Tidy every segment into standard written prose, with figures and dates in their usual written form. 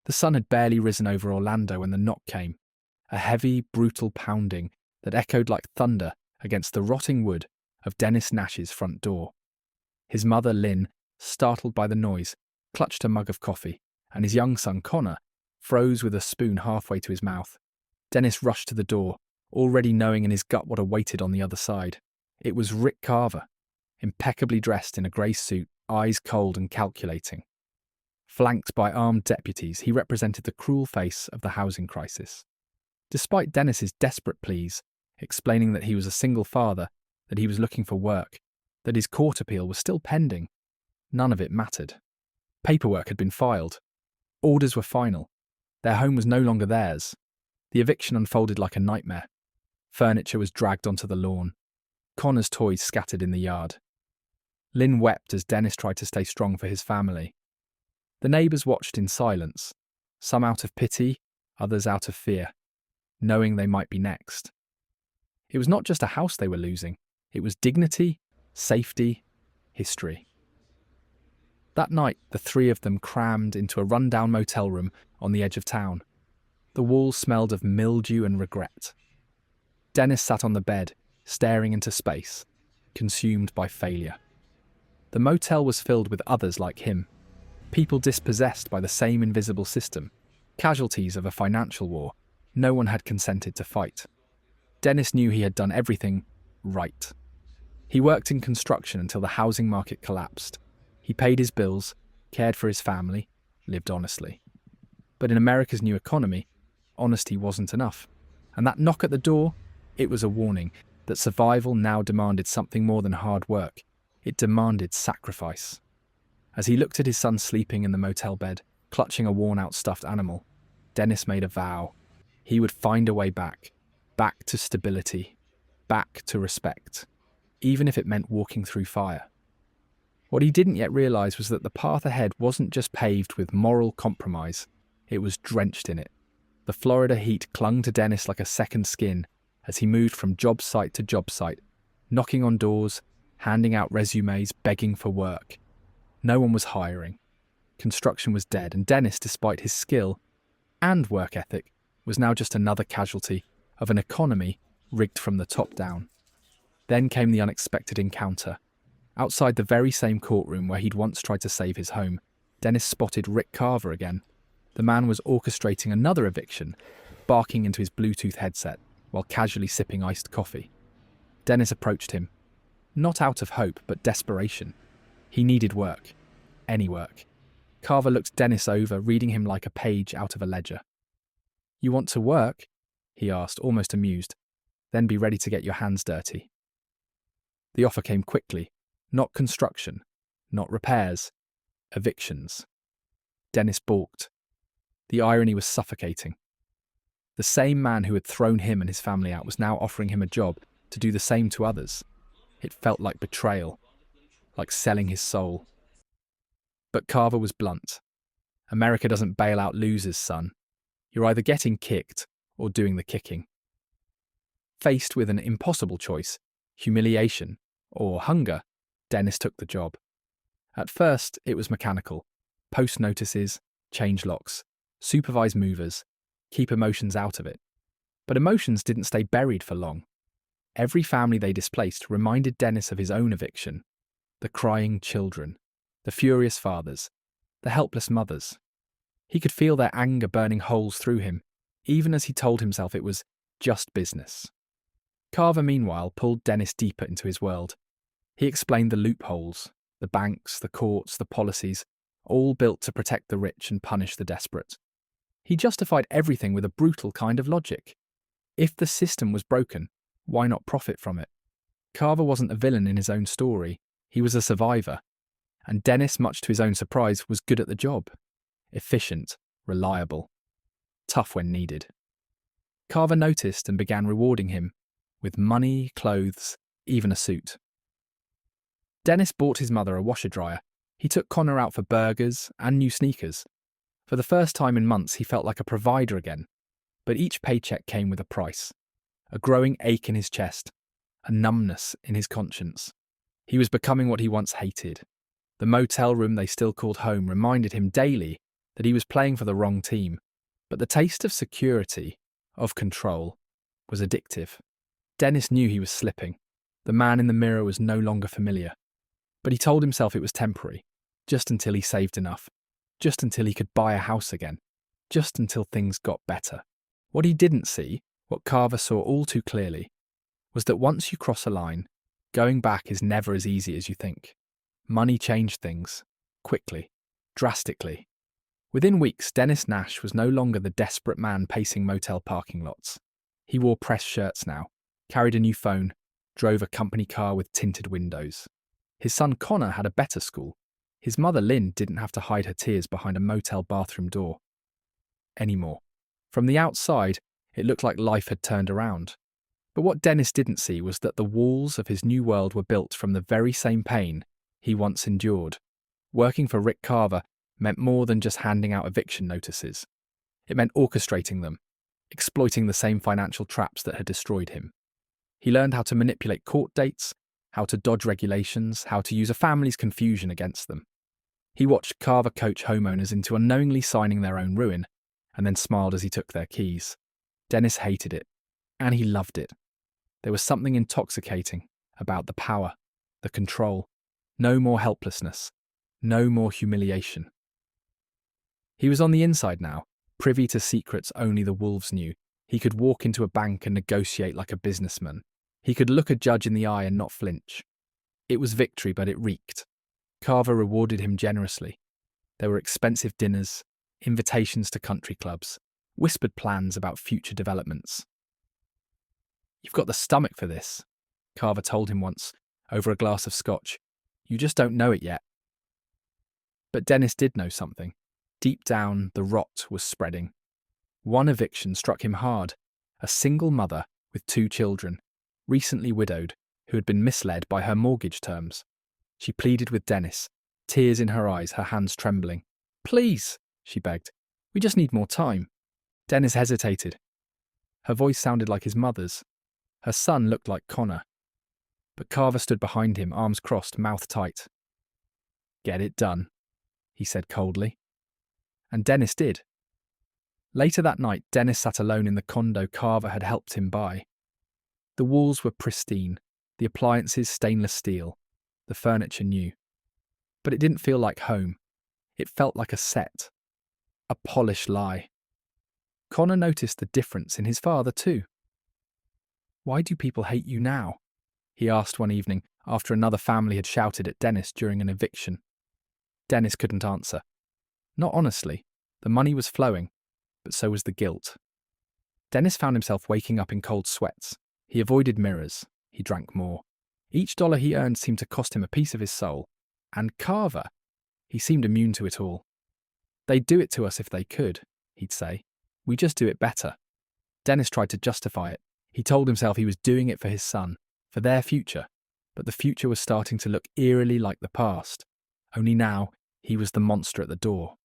The sun had barely risen over Orlando when the knock came, a heavy, brutal pounding that echoed like thunder against the rotting wood of Dennis Nash's front door. His mother, Lynn, startled by the noise, clutched a mug of coffee, and his young son, Connor, froze with a spoon halfway to his mouth. Dennis rushed to the door, already knowing in his gut what awaited on the other side. It was Rick Carver, impeccably dressed in a grey suit, eyes cold and calculating. Flanked by armed deputies, he represented the cruel face of the housing crisis. Despite Dennis's desperate pleas, explaining that he was a single father, that he was looking for work, that his court appeal was still pending, none of it mattered. Paperwork had been filed. Orders were final. Their home was no longer theirs. The eviction unfolded like a nightmare. Furniture was dragged onto the lawn. Connor's toys scattered in the yard. Lynn wept as Dennis tried to stay strong for his family. The neighbours watched in silence, some out of pity, others out of fear, knowing they might be next. It was not just a house they were losing, it was dignity, safety, history. That night, the three of them crammed into a rundown motel room on the edge of town. The walls smelled of mildew and regret. Dennis sat on the bed, staring into space, consumed by failure. The motel was filled with others like him, people dispossessed by the same invisible system, casualties of a financial war no one had consented to fight. Dennis knew he had done everything right. He worked in construction until the housing market collapsed. He paid his bills, cared for his family, lived honestly. But in America's new economy, honesty wasn't enough. And that knock at the door, it was a warning that survival now demanded something more than hard work. It demanded sacrifice. As he looked at his son sleeping in the motel bed, clutching a worn-out stuffed animal, Dennis made a vow. He would find a way back to stability, back to respect, even if it meant walking through fire. What he didn't yet realise was that the path ahead wasn't just paved with moral compromise, it was drenched in it. The Florida heat clung to Dennis like a second skin as he moved from job site to job site, knocking on doors, handing out resumes, begging for work. No one was hiring. Construction was dead, and Dennis, despite his skill and work ethic, was now just another casualty of an economy rigged from the top down. Then came the unexpected encounter. Outside the very same courtroom where he'd once tried to save his home, Dennis spotted Rick Carver again. The man was orchestrating another eviction, barking into his Bluetooth headset while casually sipping iced coffee. Dennis approached him, not out of hope but desperation. He needed work. Any work. Carver looked Dennis over, reading him like a page out of a ledger. "You want to work?" he asked, almost amused. "Then be ready to get your hands dirty." The offer came quickly. Not construction, not repairs, evictions. Dennis balked. The irony was suffocating. The same man who had thrown him and his family out was now offering him a job to do the same to others. It felt like betrayal, like selling his soul. But Carver was blunt. America doesn't bail out losers, son. You're either getting kicked or doing the kicking. Faced with an impossible choice, humiliation or hunger, Dennis took the job. At first, it was mechanical. Post notices, change locks, supervise movers, keep emotions out of it. But emotions didn't stay buried for long. Every family they displaced reminded Dennis of his own eviction. The crying children, the furious fathers, the helpless mothers. He could feel their anger burning holes through him, even as he told himself it was just business. Carver, meanwhile, pulled Dennis deeper into his world. He explained the loopholes, the banks, the courts, the policies, all built to protect the rich and punish the desperate. He justified everything with a brutal kind of logic. If the system was broken, why not profit from it? Carver wasn't a villain in his own story, he was a survivor. And Dennis, much to his own surprise, was good at the job. Efficient, reliable, tough when needed. Carver noticed and began rewarding him with money, clothes, even a suit. Dennis bought his mother a washer-dryer. He took Connor out for burgers and new sneakers. For the first time in months, he felt like a provider again. But each paycheck came with a price. A growing ache in his chest, a numbness in his conscience. He was becoming what he once hated. The motel room they still called home reminded him daily that he was playing for the wrong team, but the taste of security, of control, was addictive. Dennis knew he was slipping. The man in the mirror was no longer familiar. But he told himself it was temporary, just until he saved enough, just until he could buy a house again, just until things got better. What he didn't see, what Carver saw all too clearly, was that once you cross a line, going back is never as easy as you think. Money changed things, quickly, drastically. Within weeks, Dennis Nash was no longer the desperate man pacing motel parking lots. He wore pressed shirts now, carried a new phone, drove a company car with tinted windows. His son Connor had a better school. His mother Lynn didn't have to hide her tears behind a motel bathroom door anymore. From the outside, it looked like life had turned around. But what Dennis didn't see was that the walls of his new world were built from the very same pain he once endured. Working for Rick Carver meant more than just handing out eviction notices. It meant orchestrating them, exploiting the same financial traps that had destroyed him. He learned how to manipulate court dates, how to dodge regulations, how to use a family's confusion against them. He watched Carver coach homeowners into unknowingly signing their own ruin, and then smiled as he took their keys. Dennis hated it, and he loved it. There was something intoxicating about the power, the control. No more helplessness, no more humiliation. He was on the inside now, privy to secrets only the wolves knew. He could walk into a bank and negotiate like a businessman. He could look a judge in the eye and not flinch. It was victory, but it reeked. Carver rewarded him generously. There were expensive dinners, invitations to country clubs, whispered plans about future developments. "You've got the stomach for this," Carver told him once, over a glass of scotch. "You just don't know it yet." But Dennis did know something. Deep down, the rot was spreading. One eviction struck him hard. A single mother with 2 children, recently widowed, who had been misled by her mortgage terms. She pleaded with Dennis, tears in her eyes, her hands trembling. "Please," she begged. "We just need more time." Dennis hesitated. Her voice sounded like his mother's. Her son looked like Connor. But Carver stood behind him, arms crossed, mouth tight. "Get it done," he said coldly. And Dennis did. Later that night, Dennis sat alone in the condo Carver had helped him buy. The walls were pristine, the appliances stainless steel, the furniture new. But it didn't feel like home. It felt like a set, a polished lie. Connor noticed the difference in his father too. "Why do people hate you now?" he asked one evening after another family had shouted at Dennis during an eviction. Dennis couldn't answer. Not honestly. The money was flowing, but so was the guilt. Dennis found himself waking up in cold sweats. He avoided mirrors. He drank more. Each dollar he earned seemed to cost him a piece of his soul. And Carver, he seemed immune to it all. "They'd do it to us if they could," he'd say. "We just do it better." Dennis tried to justify it. He told himself he was doing it for his son, for their future. But the future was starting to look eerily like the past. Only now, he was the monster at the door.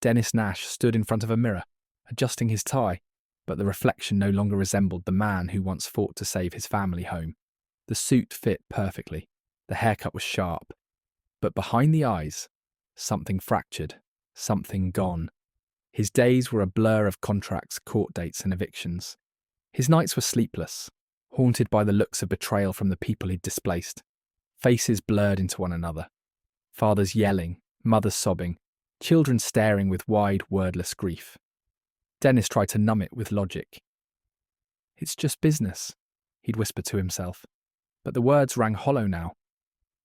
Dennis Nash stood in front of a mirror, adjusting his tie, but the reflection no longer resembled the man who once fought to save his family home. The suit fit perfectly. The haircut was sharp. But behind the eyes, something fractured, something gone. His days were a blur of contracts, court dates, and evictions. His nights were sleepless, haunted by the looks of betrayal from the people he'd displaced. Faces blurred into one another. Fathers yelling, mothers sobbing, children staring with wide, wordless grief. Dennis tried to numb it with logic. "It's just business," he'd whispered to himself. But the words rang hollow now.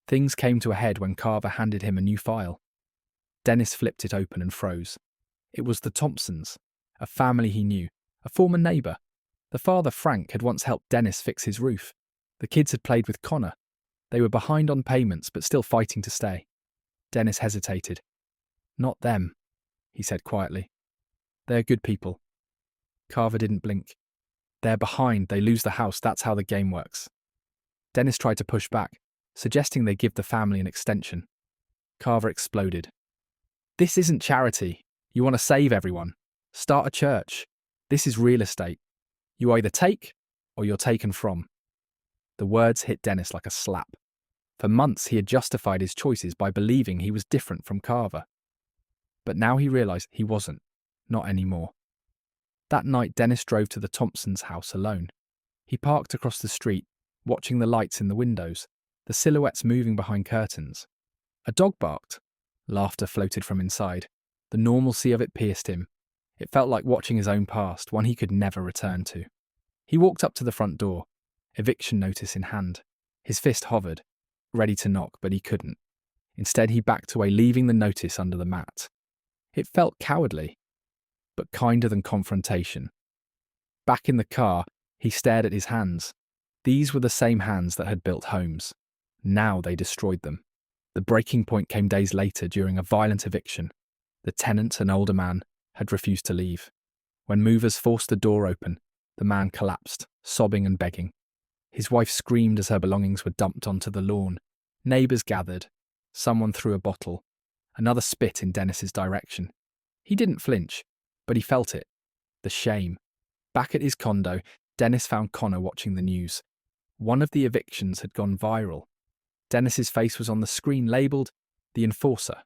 Things came to a head when Carver handed him a new file. Dennis flipped it open and froze. It was the Thompsons, a family he knew, a former neighbour. The father, Frank, had once helped Dennis fix his roof. The kids had played with Connor. They were behind on payments, but still fighting to stay. Dennis hesitated. "Not them," he said quietly. "They're good people." Carver didn't blink. "They're behind, they lose the house, that's how the game works." Dennis tried to push back, suggesting they give the family an extension. Carver exploded. "This isn't charity. You want to save everyone. Start a church. This is real estate. You either take, or you're taken from." The words hit Dennis like a slap. For months he had justified his choices by believing he was different from Carver. But now he realised he wasn't. Not anymore. That night, Dennis drove to the Thompsons' house alone. He parked across the street, watching the lights in the windows, the silhouettes moving behind curtains. A dog barked. Laughter floated from inside. The normalcy of it pierced him. It felt like watching his own past, one he could never return to. He walked up to the front door, eviction notice in hand. His fist hovered, ready to knock, but he couldn't. Instead, he backed away, leaving the notice under the mat. It felt cowardly, but kinder than confrontation. Back in the car, he stared at his hands. These were the same hands that had built homes. Now they destroyed them. The breaking point came days later during a violent eviction. The tenant, an older man, had refused to leave. When movers forced the door open, the man collapsed, sobbing and begging. His wife screamed as her belongings were dumped onto the lawn. Neighbours gathered. Someone threw a bottle. Another spit in Dennis's direction. He didn't flinch, but he felt it. The shame. Back at his condo, Dennis found Connor watching the news. One of the evictions had gone viral. Dennis's face was on the screen, labelled The Enforcer.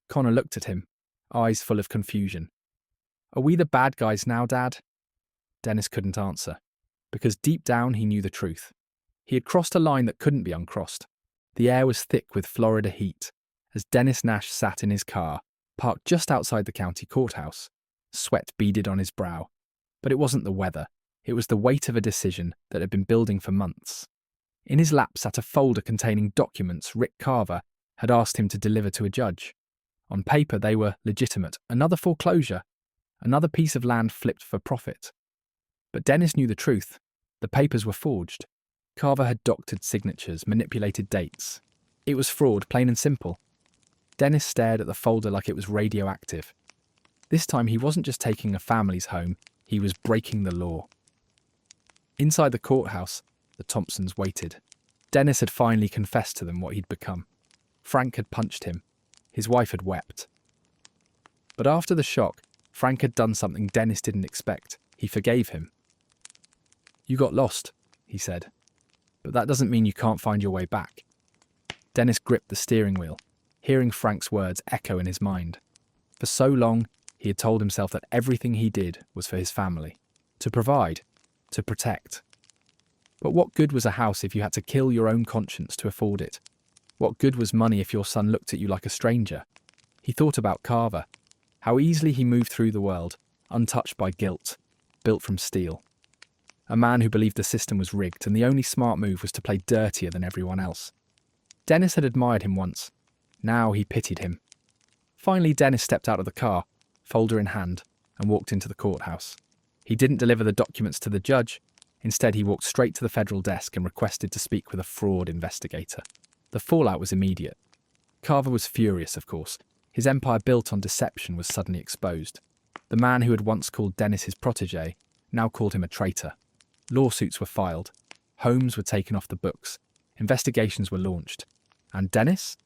Connor looked at him, eyes full of confusion. "Are we the bad guys now, Dad?" Dennis couldn't answer, because deep down he knew the truth. He had crossed a line that couldn't be uncrossed. The air was thick with Florida heat, as Dennis Nash sat in his car, parked just outside the county courthouse. Sweat beaded on his brow. But it wasn't the weather. It was the weight of a decision that had been building for months. In his lap sat a folder containing documents Rick Carver had asked him to deliver to a judge. On paper, they were legitimate. Another foreclosure. Another piece of land flipped for profit. But Dennis knew the truth. The papers were forged. Carver had doctored signatures, manipulated dates. It was fraud, plain and simple. Dennis stared at the folder like it was radioactive. This time he wasn't just taking a family's home, he was breaking the law. Inside the courthouse, the Thompsons waited. Dennis had finally confessed to them what he'd become. Frank had punched him. His wife had wept. But after the shock, Frank had done something Dennis didn't expect. He forgave him. "You got lost," he said. "But that doesn't mean you can't find your way back." Dennis gripped the steering wheel, hearing Frank's words echo in his mind. For so long, he had told himself that everything he did was for his family. To provide, to protect. But what good was a house if you had to kill your own conscience to afford it? What good was money if your son looked at you like a stranger? He thought about Carver, how easily he moved through the world, untouched by guilt, built from steel. A man who believed the system was rigged and the only smart move was to play dirtier than everyone else. Dennis had admired him once. Now he pitied him. Finally, Dennis stepped out of the car, folder in hand, and walked into the courthouse. He didn't deliver the documents to the judge. Instead, he walked straight to the federal desk and requested to speak with a fraud investigator. The fallout was immediate. Carver was furious, of course. His empire built on deception was suddenly exposed. The man who had once called Dennis his protege now called him a traitor. Lawsuits were filed. Homes were taken off the books. Investigations were launched. And Dennis?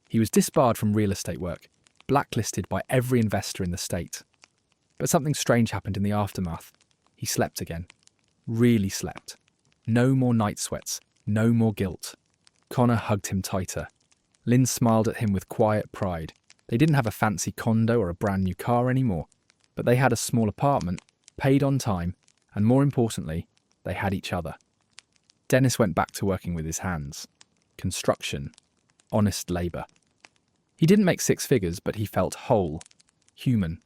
He was disbarred from real estate work, blacklisted by every investor in the state. But something strange happened in the aftermath. He slept again. Really slept. No more night sweats. No more guilt. Connor hugged him tighter. Lynn smiled at him with quiet pride. They didn't have a fancy condo or a brand new car anymore, but they had a small apartment, paid on time, and more importantly, they had each other. Dennis went back to working with his hands. Construction. Honest labour. He didn't make six figures, but he felt whole. Human.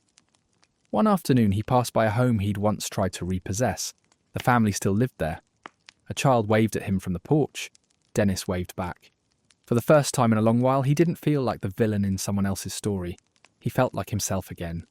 One afternoon, he passed by a home he'd once tried to repossess. The family still lived there. A child waved at him from the porch. Dennis waved back. For the first time in a long while, he didn't feel like the villain in someone else's story. He felt like himself again.